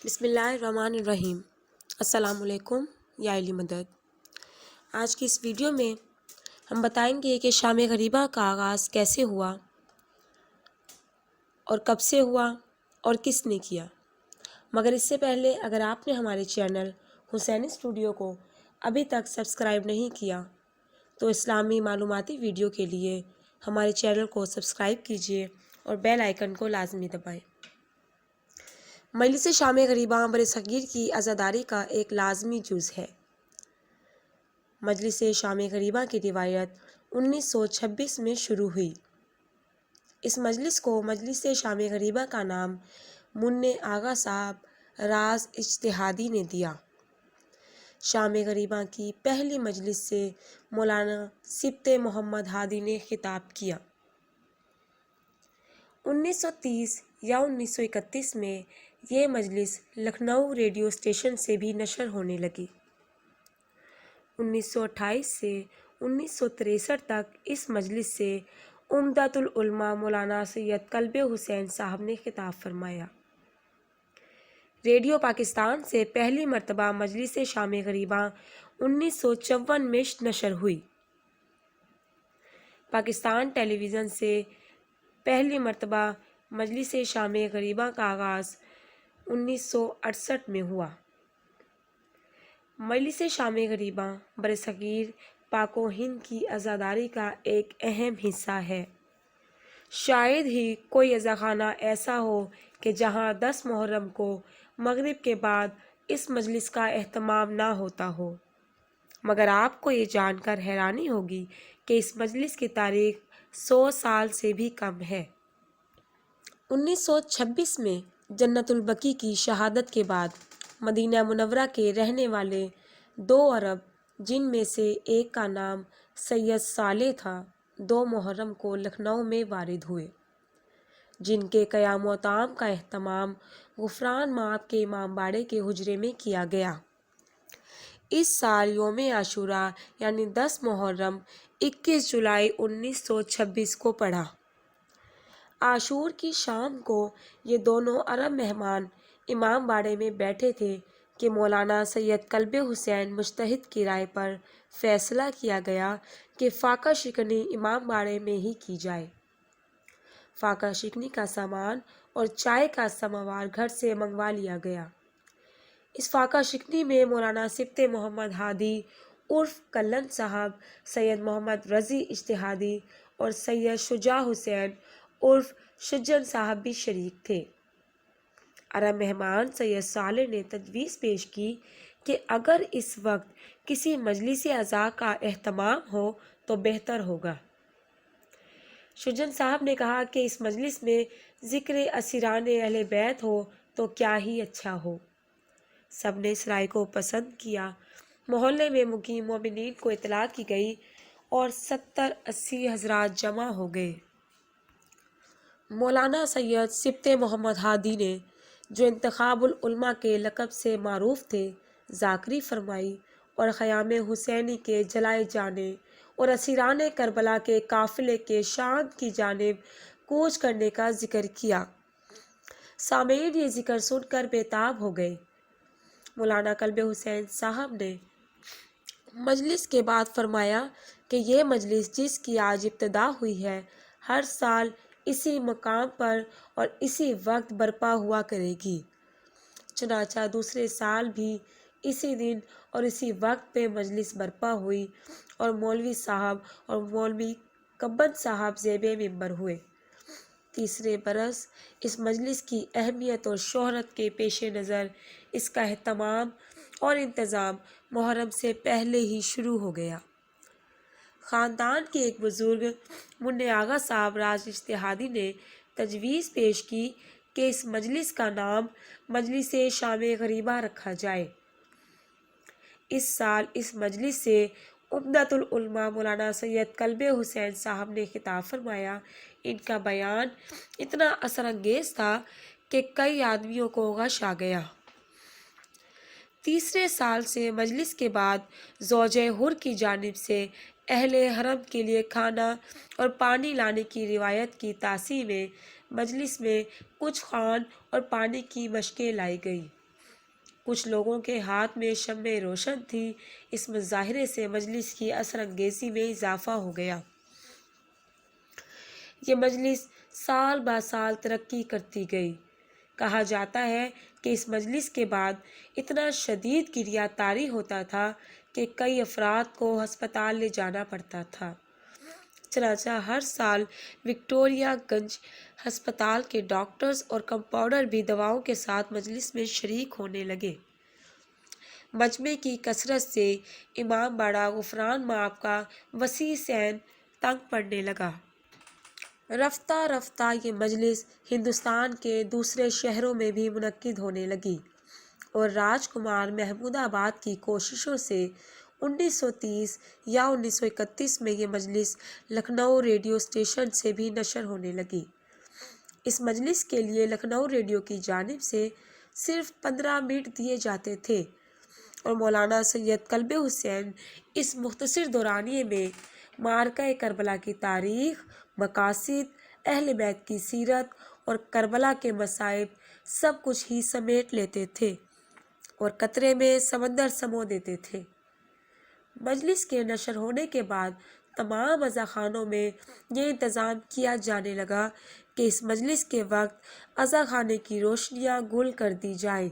بسم اللہ الرحمن الرحیم۔ السلام علیکم یا علی مدد۔ آج کی اس ویڈیو میں ہم بتائیں گے کہ شام غریبہ کا آغاز کیسے ہوا اور کب سے ہوا اور کس نے کیا۔ مگر اس سے پہلے اگر آپ نے ہمارے چینل حسینی اسٹوڈیو کو ابھی تک سبسکرائب نہیں کیا تو اسلامی معلوماتی ویڈیو کے لیے ہمارے چینل کو سبسکرائب کیجیے اور بیل آئیکن کو لازمی دبائیں۔ مجلس شام غریبہ برصغیر کی عزاداری کا ایک لازمی جز ہے۔ مجلس شام غریبہ کی روایت 1926 میں شروع ہوئی۔ اس مجلس کو مجلس شام غریبہ کا نام منع آغا صاحب راز اجتہادی نے دیا۔ شام غریبہ کی پہلی مجلس سے مولانا سبط محمد ہادی نے خطاب کیا۔ 1930 یا 1931 میں یہ مجلس لکھنؤ ریڈیو اسٹیشن سے بھی نشر ہونے لگی۔ 1928 سے 1963 تک اس مجلس سے عمدۃ العلماء مولانا سید کلب حسین صاحب نے خطاب فرمایا۔ ریڈیو پاکستان سے پہلی مرتبہ مجلس شام غریبہ 1954 میں نشر ہوئی۔ پاکستان ٹیلی ویژن سے پہلی مرتبہ مجلس شام غریبہ کا آغاز 1968 میں ہوا۔ مجلس شام غریبہ برصغیر پاک و ہند کی عزاداری کا ایک اہم حصہ ہے۔ شاید ہی کوئی عزاخانہ ایسا ہو کہ جہاں 10 محرم کو مغرب کے بعد اس مجلس کا اہتمام نہ ہوتا ہو۔ مگر آپ کو یہ جان کر حیرانی ہوگی کہ اس مجلس کی تاریخ 100 سال سے بھی کم ہے۔ 1926 میں جنت البقیع کی شہادت کے بعد مدینہ منورہ کے رہنے والے 2 عرب جن میں سے ایک کا نام سید صالح تھا 2 محرم کو لکھنؤ میں وارد ہوئے، جن کے قیام و طعام کا اہتمام غفران مآب کے امام باڑے کے حجرے میں کیا گیا۔ اس سال یوم عاشوراء یعنی 10 محرم 21 جولائی 1926 کو پڑا۔ عاشور کی شام کو یہ دونوں عرب مہمان امام باڑے میں بیٹھے تھے کہ مولانا سید کلب حسین مجتہد کی رائے پر فیصلہ کیا گیا کہ فاقہ شکنی امام باڑے میں ہی کی جائے۔ فاقہ شکنی کا سامان اور چائے کا سماوار گھر سے منگوا لیا گیا۔ اس فاقہ شکنی میں مولانا سبط محمد ہادی عرف کلن صاحب، سید محمد رضی اجتہادی اور سید شجاع حسین عرف شجن صاحب بھی شریک تھے۔ عرب مہمان سید صالح نے تجویز پیش کی کہ اگر اس وقت کسی مجلس عزا کا اہتمام ہو تو بہتر ہوگا۔ شجن صاحب نے کہا کہ اس مجلس میں ذکر اسیران اہل بیت ہو تو کیا ہی اچھا ہو۔ سب نے اس رائے کو پسند کیا۔ محلے میں مقیم مومنین کو اطلاع کی گئی اور 70-80 حضرات جمع ہو گئے۔ مولانا سید سبط محمد ہادی نے، جو انتخاب العلماء کے لقب سے معروف تھے، ذاکری فرمائی اور خیام حسینی کے جلائے جانے اور اسیران کربلا کے قافلے کے شام کی جانب کوچ کرنے کا ذکر کیا۔ سامعین یہ ذکر سن کر بے تاب ہو گئے۔ مولانا کلب حسین صاحب نے مجلس کے بعد فرمایا کہ یہ مجلس جس کی آج ابتدا ہوئی ہے ہر سال اسی مقام پر اور اسی وقت برپا ہوا کرے گی۔ چنانچہ دوسرے سال بھی اسی دن اور اسی وقت پہ مجلس برپا ہوئی اور مولوی صاحب اور مولوی کبن صاحب زیب منبر ہوئے۔ تیسرے برس اس مجلس کی اہمیت اور شہرت کے پیش نظر اس کا اہتمام اور انتظام محرم سے پہلے ہی شروع ہو گیا۔ خاندان کے ایک بزرگ منع آغا صاحب راز اجتہادی نے تجویز پیش کی کہ اس مجلس کا نام مجلس شام غریبہ رکھا جائے۔ اس سال اس مجلس سے عمدۃ العلماء مولانا سید کلب حسین صاحب نے خطاب فرمایا۔ ان کا بیان اتنا اثر انگیز تھا کہ کئی آدمیوں کو غش آ گیا۔ تیسرے سال سے مجلس کے بعد زوجہ حر کی جانب سے اہل حرم کے لیے کھانا اور پانی لانے کی روایت کی تاثیر میں مجلس میں کچھ خوان اور پانی کی مشقیں لائی گئیں۔ کچھ لوگوں کے ہاتھ میں شمع روشن تھی۔ اس مظاہرے سے مجلس کی اثر انگیزی میں اضافہ ہو گیا۔ یہ مجلس سال بہ سال ترقی کرتی گئی۔ کہا جاتا ہے کہ اس مجلس کے بعد اتنا شدید گریہ طاری ہوتا تھا کہ کئی افراد کو ہسپتال لے جانا پڑتا تھا۔ چنانچہ ہر سال وکٹوریہ گنج ہسپتال کے ڈاکٹرز اور کمپاؤنڈر بھی دواؤں کے ساتھ مجلس میں شریک ہونے لگے۔ مجمع کی کثرت سے امام باڑہ غفران مآب کا وسیع صحن تنگ پڑنے لگا۔ رفتہ رفتہ یہ مجلس ہندوستان کے دوسرے شہروں میں بھی منعقد ہونے لگی اور راج کمار محمود آباد کی کوششوں سے 1930 یا 1931 میں یہ مجلس لکھنؤ ریڈیو اسٹیشن سے بھی نشر ہونے لگی۔ اس مجلس کے لیے لکھنؤ ریڈیو کی جانب سے صرف 15 منٹ دیے جاتے تھے اور مولانا سید کلب حسین اس مختصر دورانیے میں معرکہ کربلا کی تاریخ، مقاصد، اہل بیت کی سیرت اور کربلا کے مصائب سب کچھ ہی سمیٹ لیتے تھے اور قطرے میں سمندر سمو دیتے تھے۔ مجلس کے نشر ہونے کے بعد تمام عزاخانوں میں یہ انتظام کیا جانے لگا کہ اس مجلس کے وقت عزاخانے کی روشنیاں گل کر دی جائیں،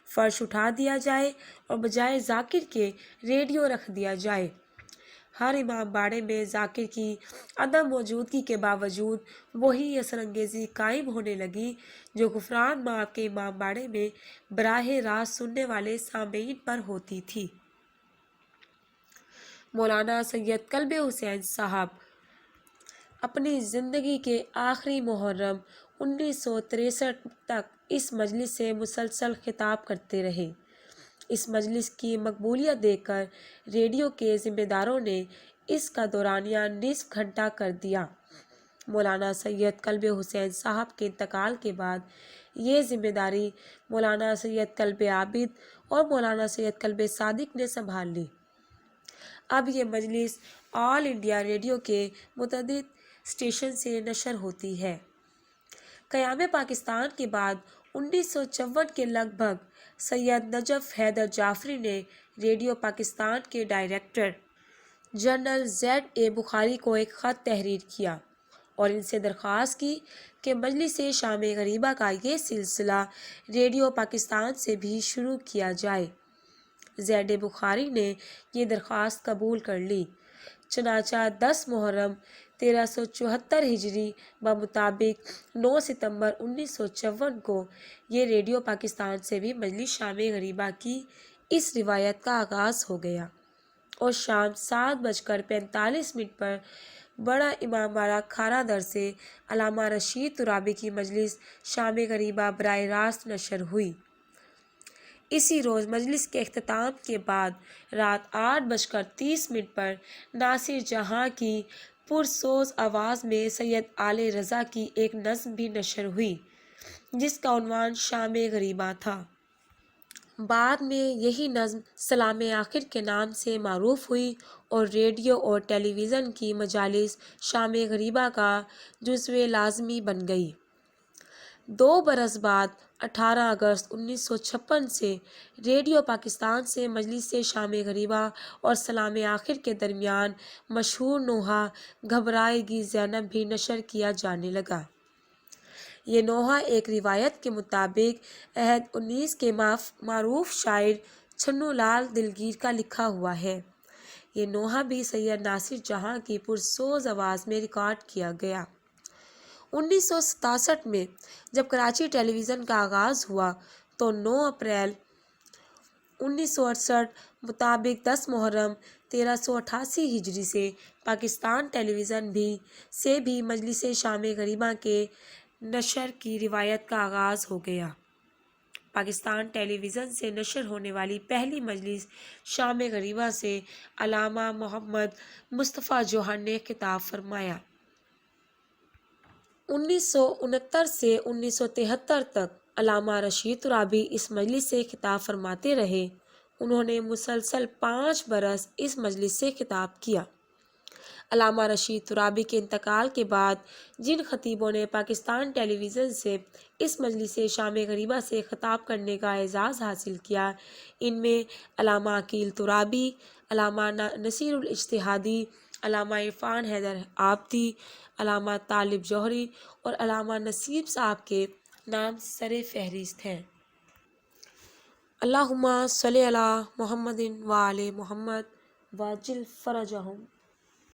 فرش اٹھا دیا جائے اور بجائے ذاکر کے ریڈیو رکھ دیا جائے۔ ہر امام باڑے میں ذاکر کی عدم موجودگی کے باوجود وہی اثر انگیزی قائم ہونے لگی جو غفران مآب کے امام باڑے میں براہ راست سننے والے سامعین پر ہوتی تھی۔ مولانا سید کلب حسین صاحب اپنی زندگی کے آخری محرم 1963 تک اس مجلس سے مسلسل خطاب کرتے رہے۔ اس مجلس کی مقبولیت دیکھ کر ریڈیو کے ذمہ داروں نے اس کا دورانیہ نصف گھنٹہ کر دیا۔ مولانا سید کلب حسین صاحب کے انتقال کے بعد یہ ذمہ داری مولانا سید کلب عابد اور مولانا سید کلب صادق نے سنبھال لی۔ اب یہ مجلس آل انڈیا ریڈیو کے متعدد اسٹیشن سے نشر ہوتی ہے۔ قیام پاکستان کے بعد 1954 کے لگ بھگ سید نجف حیدر جعفری نے ریڈیو پاکستان کے ڈائریکٹر جنرل Z. A. بخاری کو ایک خط تحریر کیا اور ان سے درخواست کی کہ مجلس شام غریبہ کا یہ سلسلہ ریڈیو پاکستان سے بھی شروع کیا جائے۔ Z. A. بخاری نے یہ درخواست قبول کر لی۔ چنانچہ 10 محرم 1374 ہجری بمطابق 9 ستمبر 1954 کو یہ ریڈیو پاکستان سے بھی مجلس شام غریبہ کی اس روایت کا آغاز ہو گیا اور شام 7:45 پر بڑا امام باڑہ کھارا در سے علامہ رشید ترابی کی مجلس شام غریبہ براہ راست نشر ہوئی۔ اسی روز مجلس کے اختتام کے بعد رات 8:30 پر ناصر جہاں کی پرسوز آواز میں سید آل رضا کی ایک نظم بھی نشر ہوئی جس کا عنوان شام غریبہ تھا۔ بعد میں یہی نظم سلام آخر کے نام سے معروف ہوئی اور ریڈیو اور ٹیلی ویژن کی مجالس شام غریبہ کا جزو لازمی بن گئی۔ 2 برس بعد 18 اگست 1956 سے ریڈیو پاکستان سے مجلس شام غریبہ اور سلام آخر کے درمیان مشہور نوحہ گھبرائے گی زینب بھی نشر کیا جانے لگا۔ یہ نوحہ ایک روایت کے مطابق عہد 19 کے معروف شاعر چھنو لال دلگیر کا لکھا ہوا ہے۔ یہ نوحہ بھی سید ناصر جہاں کی پرسوز آواز میں ریکارڈ کیا گیا۔ 1967 میں جب کراچی ٹیلی ویژن کا آغاز ہوا تو 9 اپریل 1968 مطابق 10 محرم 1388 ہجری سے پاکستان ٹیلی ویژن سے بھی مجلس شام غریبہ کے نشر کی روایت کا آغاز ہو گیا۔ پاکستان ٹیلی ویژن سے نشر ہونے والی پہلی مجلس شام غریبہ سے علامہ محمد مصطفیٰ جوہر نے خطاب فرمایا۔ 1969 سے 1973 تک علامہ رشید ترابی اس مجلس سے خطاب فرماتے رہے۔ انہوں نے مسلسل 5 برس اس مجلس سے خطاب کیا۔ علامہ رشید ترابی کے انتقال کے بعد جن خطیبوں نے پاکستان ٹیلی ویژن سے اس مجلس شام غریبہ سے خطاب کرنے کا اعزاز حاصل کیا، ان میں علامہ عقیل ترابی، علامہ نصیر الاجتہادی، علامہ عرفان حیدر آبادی، علامہ طالب جوہری اور علامہ نصیب صاحب کے نام سر فہرست ہیں۔ اللہم صلی علی محمد وآل محمد وعجل فرجہم۔